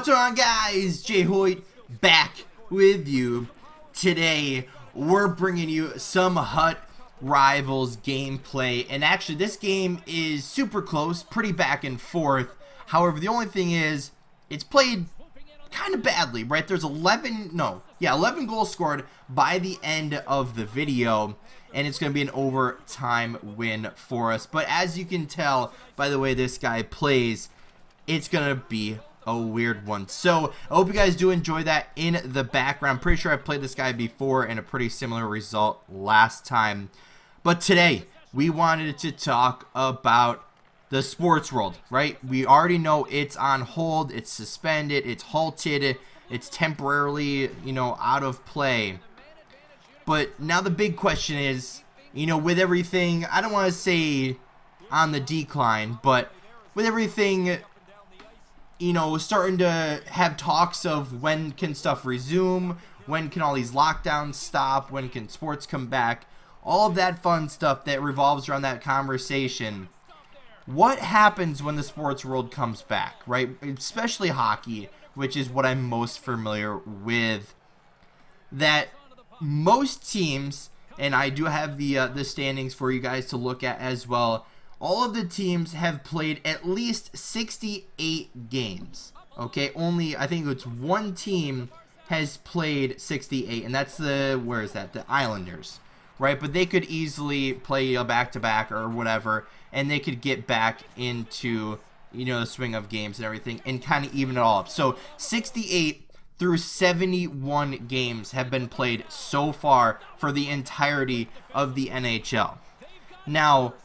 What's going on, guys? JHoyt back with you. Today we're bringing you some Hut Rivals gameplay, and actually this game is super close, pretty back and forth. However, the only thing is it's played kind of badly, right? There's 11 goals scored by the end of the video, and it's going to be an overtime win for us. But as you can tell by the way this guy plays, it's going to be a weird one. So I hope you guys do enjoy that in the background. Pretty sure I played this guy before and a pretty similar result last time. But today we wanted to talk about the sports world, right? We already know it's on hold, it's suspended, it's halted, it's temporarily, out of play. But now the big question is, with everything, I don't want to say on the decline, but with everything, starting to have talks of when can stuff resume, when can all these lockdowns stop, when can sports come back, all of that fun stuff that revolves around that conversation. What happens when the sports world comes back, right? Especially hockey, which is what I'm most familiar with. That most teams, and I do have the standings for you guys to look at as well, all of the teams have played at least 68 games. Okay, only I think it's one team has played 68, and that's the Islanders, right? But they could easily play a back-to-back or whatever, and they could get back into the swing of games and everything and kind of even it all up. So 68 through 71 games have been played so far for the entirety of the NHL. Now,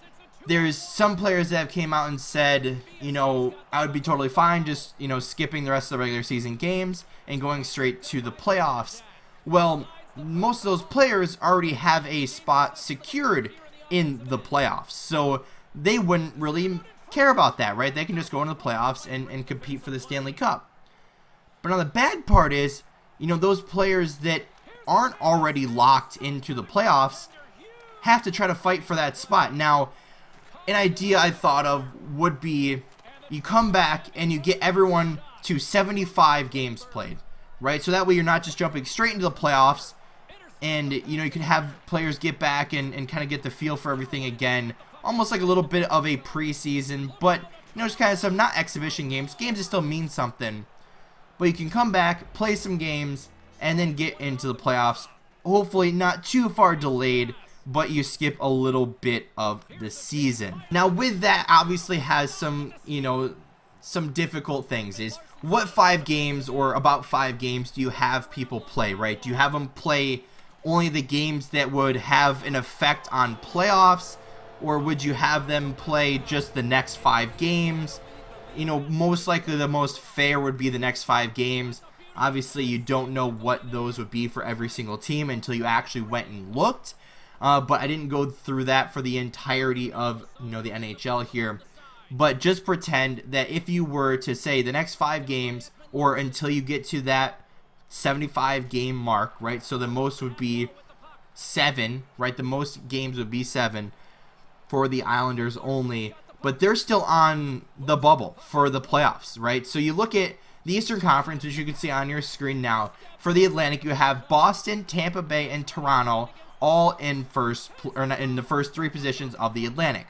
there's some players that have came out and said, I would be totally fine just, skipping the rest of the regular season games and going straight to the playoffs. Well, most of those players already have a spot secured in the playoffs, so they wouldn't really care about that, right? They can just go into the playoffs and compete for the Stanley Cup. But now the bad part is, those players that aren't already locked into the playoffs have to try to fight for that spot. Now, an idea I thought of would be you come back and you get everyone to 75 games played, right? So that way you're not just jumping straight into the playoffs, and you can have players get back and kind of get the feel for everything again, almost like a little bit of a preseason, but just kind of some not exhibition games that still mean something. But you can come back, play some games, and then get into the playoffs. Hopefully not too far delayed, but you skip a little bit of the season. Now with that obviously has some, some difficult things. Is what 5 games or about 5 games do you have people play, right? Do you have them play only the games that would have an effect on playoffs, or would you have them play just the next 5 games? Most likely the most fair would be the next 5 games. Obviously you don't know what those would be for every single team until you actually went and looked. But I didn't go through that for the entirety of the NHL here. But just pretend that if you were to say the next 5 games, or until you get to that 75 game mark, right? So the most would be 7, right? The most games would be 7 for the Islanders only. But they're still on the bubble for the playoffs, right? So you look at the Eastern Conference, which you can see on your screen now. For the Atlantic, you have Boston, Tampa Bay, and Toronto, all in the first 3 positions of the Atlantic.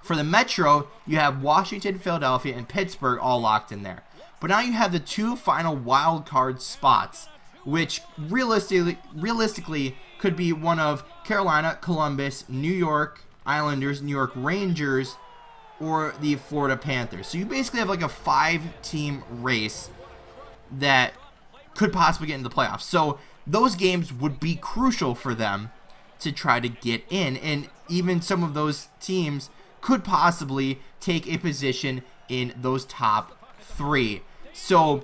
For the Metro, you have Washington, Philadelphia, and Pittsburgh all locked in there. But now you have the 2 final wild card spots, which realistically could be one of Carolina, Columbus, New York Islanders, New York Rangers, or the Florida Panthers. So you basically have like a 5-team race that could possibly get into the playoffs. So those games would be crucial for them to try to get in, and even some of those teams could possibly take a position in those top 3. So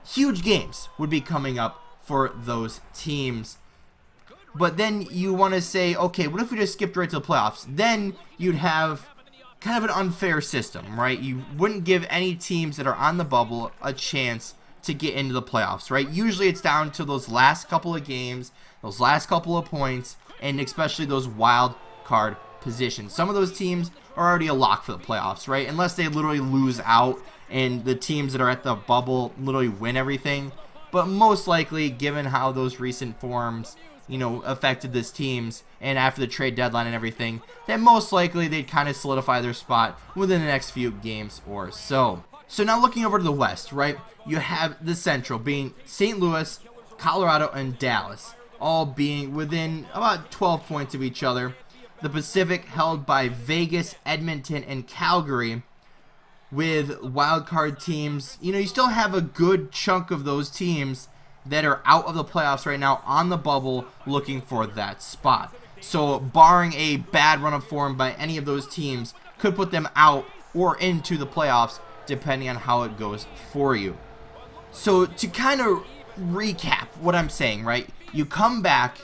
huge games would be coming up for those teams. But then you want to say, okay, what if we just skipped right to the playoffs? Then you'd have kind of an unfair system, right? You wouldn't give any teams that are on the bubble a chance to get into the playoffs, right? Usually it's down to those last couple of games, those last couple of points, and especially those wild card position. Some of those teams are already a lock for the playoffs, right? Unless they literally lose out and the teams that are at the bubble literally win everything. But most likely, given how those recent forms, affected this teams, and after the trade deadline and everything, then most likely they'd kind of solidify their spot within the next few games or so. So now looking over to the West, right? You have the Central being St. Louis, Colorado, and Dallas, all being within about 12 points of each other. The Pacific held by Vegas, Edmonton, and Calgary, with wildcard teams. You still have a good chunk of those teams that are out of the playoffs right now on the bubble looking for that spot. So barring a bad run of form by any of those teams could put them out or into the playoffs depending on how it goes for you. So to kind of recap what I'm saying, right? You come back,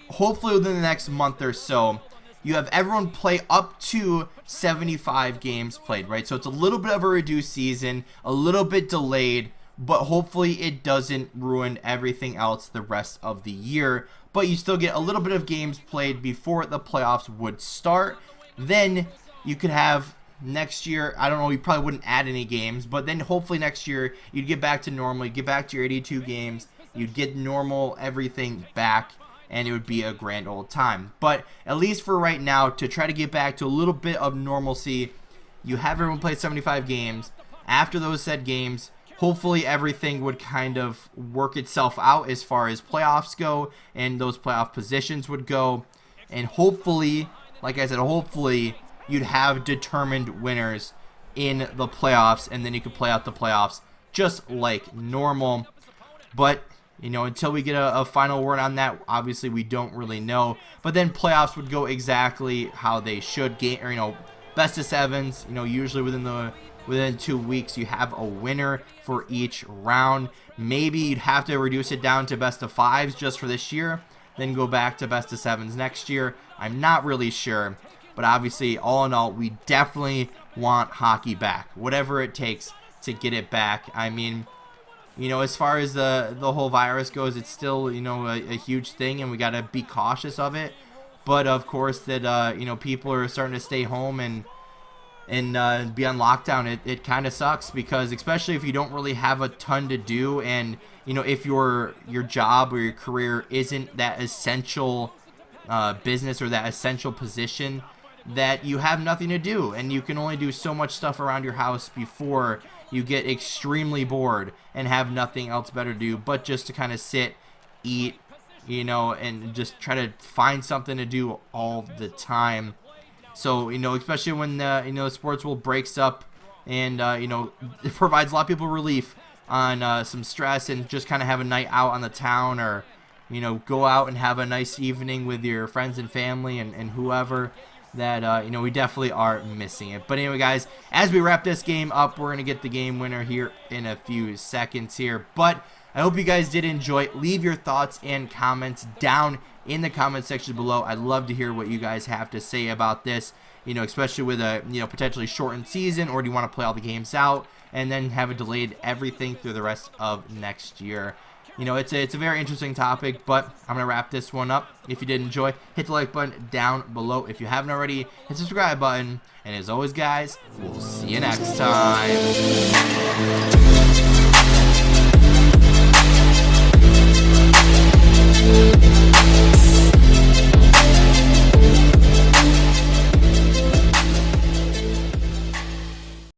hopefully within the next month or so, you have everyone play up to 75 games played, right? So it's a little bit of a reduced season, a little bit delayed, but hopefully it doesn't ruin everything else the rest of the year. But you still get a little bit of games played before the playoffs would start. Then you could have next year, I don't know, you probably wouldn't add any games, but then hopefully next year you'd get back to normal, you'd get back to your 82 games, you'd get normal everything back, and it would be a grand old time. But at least for right now, to try to get back to a little bit of normalcy, you have everyone play 75 games. After those said games, hopefully everything would kind of work itself out as far as playoffs go, and those playoff positions would go. And hopefully, like I said, hopefully you'd have determined winners in the playoffs, and then you could play out the playoffs just like normal. But until we get a final word on that, obviously we don't really know. But then playoffs would go exactly how they should. Best of sevens. Usually within 2 weeks you have a winner for each round. Maybe you'd have to reduce it down to best of fives just for this year, then go back to best of sevens next year. I'm not really sure, but obviously, all in all, we definitely want hockey back, whatever it takes to get it back. I mean, as far as the whole virus goes, it's still, a huge thing, and we got to be cautious of it. But, of course, that, people are starting to stay home and be on lockdown. It kind of sucks, because especially if you don't really have a ton to do, and, if your job or your career isn't that essential business or that essential position, that you have nothing to do, and you can only do so much stuff around your house before you get extremely bored and have nothing else better to do but just to kind of sit, eat, and just try to find something to do all the time. So, especially when the sports world breaks up, and it provides a lot of people relief on some stress, and just kind of have a night out on the town, or go out and have a nice evening with your friends and family and whoever, that we definitely are missing it. But anyway, guys, as we wrap this game up, we're going to get the game winner here in a few seconds here. But I hope you guys did enjoy. Leave your thoughts and comments down in the comment section below. I'd love to hear what you guys have to say about this, especially with a potentially shortened season, or do you want to play all the games out and then have it delayed everything through the rest of next year? It's a very interesting topic, but I'm going to wrap this one up. If you did enjoy, hit the like button down below. If you haven't already, hit the subscribe button. And as always, guys, we'll see you next time.